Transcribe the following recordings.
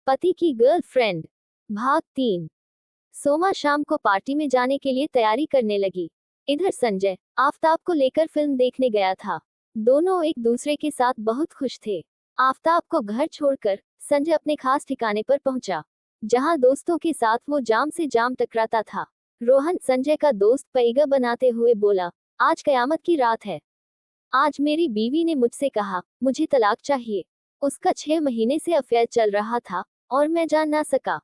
पति की गर्लफ्रेंड। भाग 3। सोमा शाम को पार्टी में जाने के लिए तैयारी करने लगी। इधर संजय आफताब को लेकर फिल्म देखने गया था। दोनों एक दूसरे के साथ बहुत खुश थे। आफताब को घर छोड़कर संजय अपने खास ठिकाने पर पहुंचा, जहां दोस्तों के साथ वो जाम से जाम टकराता था। रोहन, संजय का दोस्त, पैगा बनाते हुए बोला, आज कयामत की रात है। आज मेरी बीवी ने मुझसे कहा मुझे तलाक चाहिए। उसका 6 महीने से अफेयर चल रहा था और मैं जान ना सका।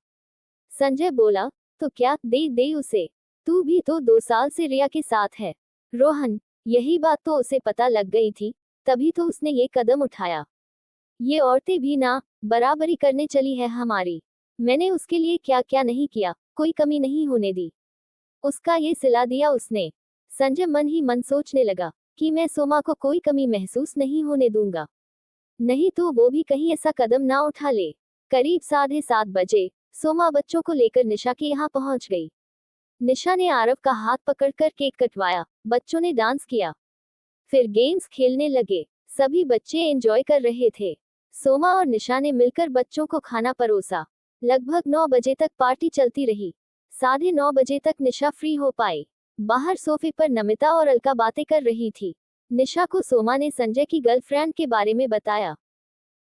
संजय बोला, तो क्या दे दे उसे, तू भी तो 2 साल से रिया के साथ है। रोहन, यही बात तो उसे पता लग गई थी, तभी तो उसने ये कदम उठाया। ये औरतें भी ना बराबरी करने चली है हमारी। मैंने उसके लिए क्या क्या नहीं किया, कोई कमी नहीं होने दी। उसका ये सिला दिया उसने। संजय मन ही मन सोचने लगा कि मैं सोमा को कोई कमी महसूस नहीं होने दूंगा, नहीं तो वो भी कहीं ऐसा कदम ना उठा ले। करीब 7:30 बजे सोमा बच्चों को लेकर निशा के यहाँ पहुंच गई। निशा ने आरव का हाथ पकड़कर केक कटवाया, बच्चों ने डांस किया, फिर गेम्स खेलने लगे। सभी बच्चे एंजॉय कर रहे थे। सोमा और निशा ने मिलकर बच्चों को खाना परोसा। लगभग 9 बजे तक पार्टी चलती रही। 9:30 बजे तक निशा फ्री हो पाई। बाहर सोफे पर नमिता और अलका बातें कर रही थी। निशा को सोमा ने संजय की गर्लफ्रेंड के बारे में बताया।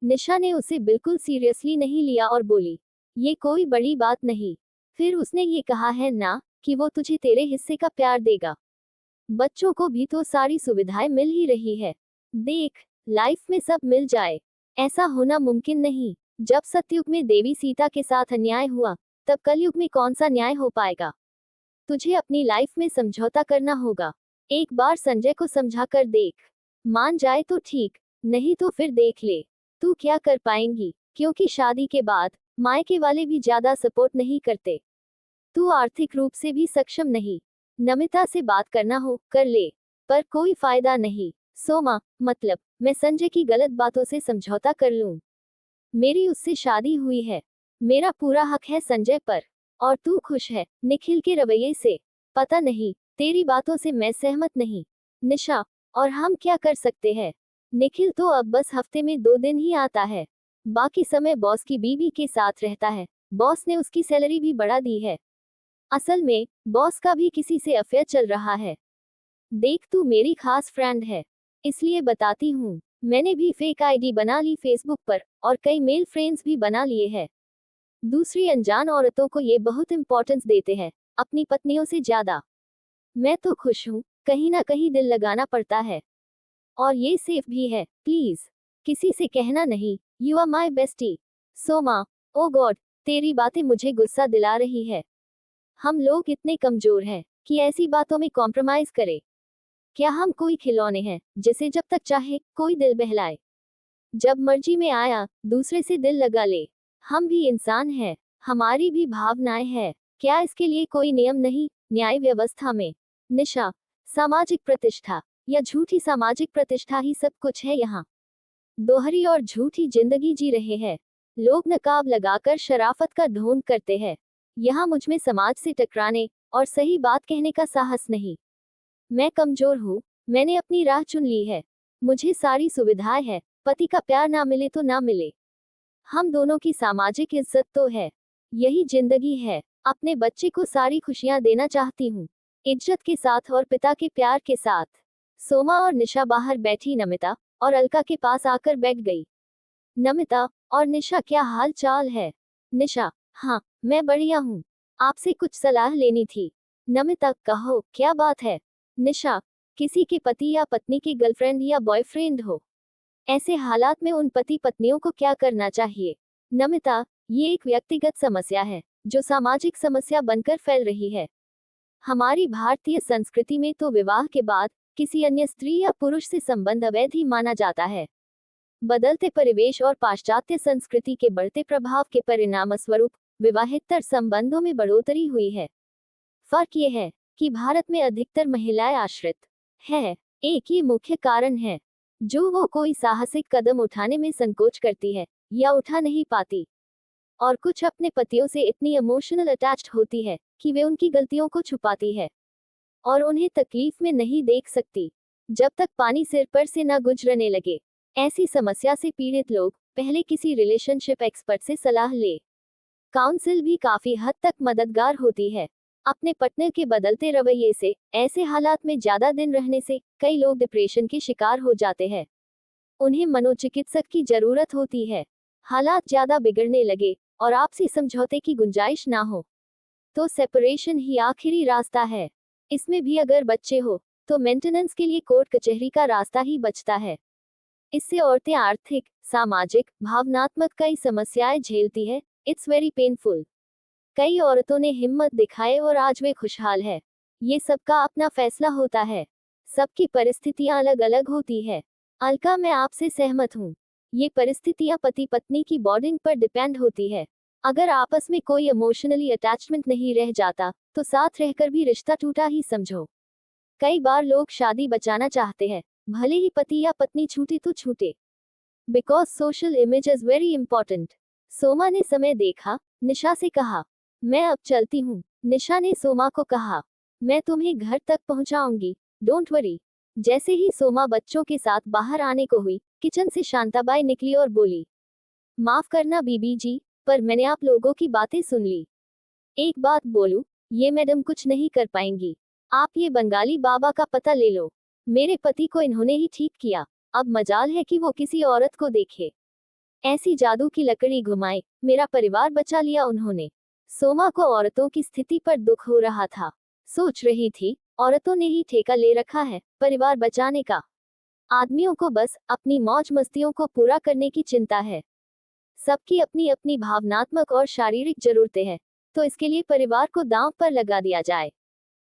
निशा ने उसे बिल्कुल सीरियसली नहीं लिया और बोली, ये कोई बड़ी बात नहीं। फिर उसने ये कहा है ना कि वो तुझे तेरे हिस्से का प्यार देगा। बच्चों को भी तो सारी सुविधाएं मिल ही रही है। देख, लाइफ में सब मिल जाए, ऐसा होना मुमकिन नहीं। जब सतयुग में देवी सीता के साथ अन्याय हुआ, तब कलयुग में कौन सा न्याय हो पाएगा। तुझे अपनी लाइफ में समझौता करना होगा। एक बार संजय को समझा कर देख, मान जाए तो ठीक, नहीं तो फिर देख ले तू क्या कर पाएंगी, क्योंकि शादी के बाद मायके वाले भी ज्यादा सपोर्ट नहीं करते। तू आर्थिक रूप से भी सक्षम नहीं। नमिता से बात करना हो कर ले, पर कोई फायदा नहीं। सोमा, मतलब मैं संजय की गलत बातों से समझौता कर लूं? मेरी उससे शादी हुई है, मेरा पूरा हक है संजय पर। और तू खुश है निखिल के रवैये से? पता नहीं, तेरी बातों से मैं सहमत नहीं। निशा, और हम क्या कर सकते हैं? निखिल तो अब बस हफ्ते में 2 दिन ही आता है, बाकी समय बॉस की बीवी के साथ रहता है। बॉस ने उसकी सैलरी भी बढ़ा दी है। असल में बॉस का भी किसी से अफेयर चल रहा है। देख, तू मेरी खास फ्रेंड है, इसलिए बताती हूँ। मैंने भी फेक आईडी बना ली फेसबुक पर, और कई मेल फ्रेंड्स भी बना लिए हैं। दूसरी अनजान औरतों को ये बहुत इंपॉर्टेंस देते हैं, अपनी पत्नियों से ज्यादा। मैं तो खुश हूँ, कहीं ना कहीं दिल लगाना पड़ता है, और ये सेफ भी है। प्लीज किसी से कहना नहीं। You are my bestie. Soma, oh God, तेरी बातें मुझे गुस्सा दिला रही है। हम लोग इतने कमजोर हैं कि ऐसी बातों में कॉम्प्रोमाइज करें। क्या हम कोई खिलौने हैं जिसे जब तक चाहे कोई दिल बहलाए, जब मर्जी में आया दूसरे से दिल लगा ले? हम भी इंसान हैं, हमारी भी भावनाएं हैं। क्या इसके लिए कोई नियम नहीं न्याय व्यवस्था में? निशा, सामाजिक प्रतिष्ठा या झूठी सामाजिक प्रतिष्ठा ही सब कुछ है यहाँ। दोहरी और झूठी जिंदगी जी रहे हैं। लोग नकाब लगाकर शराफत का ढोंग करते हैं। यहाँ मुझ में समाज से टकराने और सही बात कहने का साहस नहीं। मैं कमजोर हूँ, मैंने अपनी राह चुन ली है। मुझे सारी सुविधाएं है, पति का प्यार ना मिले तो ना मिले, हम दोनों की सामाजिक इज्जत तो है। यही जिंदगी है। अपने बच्चे को सारी खुशियां देना चाहती हूँ, इज्जत के साथ और पिता के प्यार के साथ। सोमा और निशा बाहर बैठी नमिता और अलका के पास आकर बैठ गई। नमिता और निशा, क्या हाल चाल है? निशा, हाँ मैं बढ़िया हूँ, आपसे कुछ सलाह लेनी थी। नमिता, कहो क्या बात है? निशा, किसी के पति या पत्नी की गर्लफ्रेंड या बॉयफ्रेंड हो, ऐसे हालात में उन पति पत्नियों को क्या करना चाहिए? नमिता, ये एक व्यक्तिगत समस्या है जो सामाजिक समस्या बनकर फैल रही है। हमारी भारतीय संस्कृति में तो विवाह के बाद किसी अन्य स्त्री या पुरुष से संबंध अवैध ही माना जाता है। बदलते परिवेश और पाश्चात्य संस्कृति के बढ़ते प्रभाव के परिणामस्वरूप विवाहेतर संबंधों में बढ़ोतरी हुई है। फर्क ये है कि भारत में अधिकतर महिलाएं आश्रित है। एक ये मुख्य कारण है जो वो कोई साहसिक कदम उठाने में संकोच करती है या उठा नहीं पाती, और कुछ अपने पतियों से इतनी इमोशनल अटैच्ड होती है कि वे उनकी गलतियों को छुपाती है और उन्हें तकलीफ में नहीं देख सकती जब तक पानी सिर पर से न गुजरने लगे। ऐसी समस्या से पीड़ित लोग पहले किसी रिलेशनशिप एक्सपर्ट से सलाह ले। काउंसिल भी काफी हद तक मददगार होती है। अपने पार्टनर के बदलते रवैये से, ऐसे हालात में ज्यादा दिन रहने से कई लोग डिप्रेशन के शिकार हो जाते हैं। उन्हें मनोचिकित्सक की जरूरत होती है। हालात ज्यादा बिगड़ने लगे और आपसी समझौते की गुंजाइश ना हो तो सेपरेशन ही आखिरी रास्ता है। इसमें भी अगर बच्चे हो तो मेंटेनेंस के लिए कोर्ट कचहरी का रास्ता ही बचता है। इससे औरतें आर्थिक, सामाजिक, भावनात्मक कई समस्याएं झेलती है। It's very painful. कई औरतों ने हिम्मत दिखाए और आज वे खुशहाल है। ये सबका अपना फैसला होता है। सबकी परिस्थितियां अलग अलग होती है। अलका, मैं आपसे सहमत हूँ। ये परिस्थितियां पति पत्नी की बॉन्डिंग पर डिपेंड होती है। अगर आपस में कोई इमोशनली अटैचमेंट नहीं रह जाता तो साथ रहकर भी रिश्ता टूटा ही समझो। कई बार लोग शादी बचाना चाहते हैं, भले ही पति या पत्नी छूटे तो छूटे, because social image is very important. Soma ने समय देखा, निशा से कहा, मैं अब चलती हूँ। निशा ने सोमा को कहा, मैं तुम्हें घर तक पहुंचाऊंगी, डोंट वरी। जैसे ही सोमा बच्चों के साथ बाहर आने को हुई, किचन से शांताबाई निकली और बोली, माफ करना बीबी जी, पर मैंने आप लोगों की बातें सुन ली। एक बात बोलूं, ये मैडम कुछ नहीं कर पाएंगी। आप ये बंगाली बाबा का पता ले लो। मेरे पति को इन्होंने ही ठीक किया। अब मजाल है कि वो किसी औरत को देखे। ऐसी जादू की लकड़ी घुमाई, मेरा परिवार बचा लिया उन्होंने। सोमा को औरतों की स्थिति पर दुख हो रहा था। सोच रही थी, औरतों ने ही ठेका ले रखा है परिवार बचाने का। आदमियों को बस अपनी मौज मस्तियों को पूरा करने की चिंता है। सबकी अपनी अपनी भावनात्मक और शारीरिक जरूरतें हैं, तो इसके लिए परिवार को दांव पर लगा दिया जाए।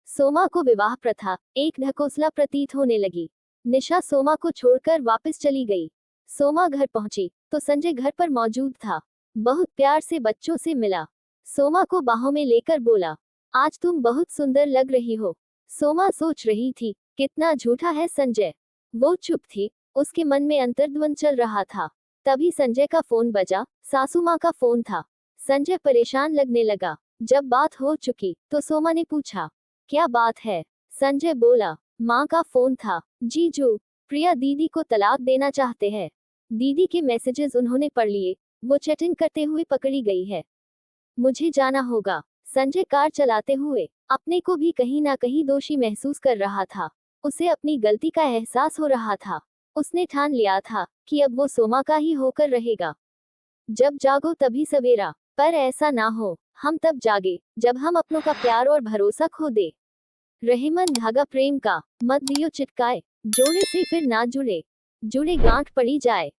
सोमा को विवाह प्रथा एक ढकोसला प्रतीत होने लगी। निशा सोमा को छोड़कर वापस चली गई। सोमा घर पहुंची तो संजय घर पर मौजूद था। बहुत प्यार से बच्चों से मिला। सोमा को बाहों में लेकर बोला, आज तुम बहुत सुंदर लग रही हो। सोमा सोच रही थी, कितना झूठा है संजय। वो चुप थी, उसके मन में अंतर्द्वंद चल रहा था। तभी संजय का फोन बजा। सासू माँ का फोन था। संजय परेशान लगने लगा। जब बात हो चुकी तो सोमा ने पूछा, क्या बात है? संजय बोला, माँ का फोन था। जीजू, प्रिया दीदी को तलाक देना चाहते हैं। दीदी के मैसेजेस उन्होंने पढ़ लिए। वो चैटिंग करते हुए पकड़ी गई है। मुझे जाना होगा। संजय कार चलाते हुए अपने को भी कहीं ना कहीं दोषी महसूस कर रहा था। उसे अपनी गलती का एहसास हो रहा था। उसने ठान लिया था कि अब वो सोमा का ही होकर रहेगा। जब जागो तभी सवेरा, पर ऐसा ना हो हम तब जागे जब हम अपनों का प्यार और भरोसा खो दे। रहीमन धागा प्रेम का, मत दियो चिटकाए, जोड़े से फिर ना जुड़े, जुड़े गांठ पड़ी जाए।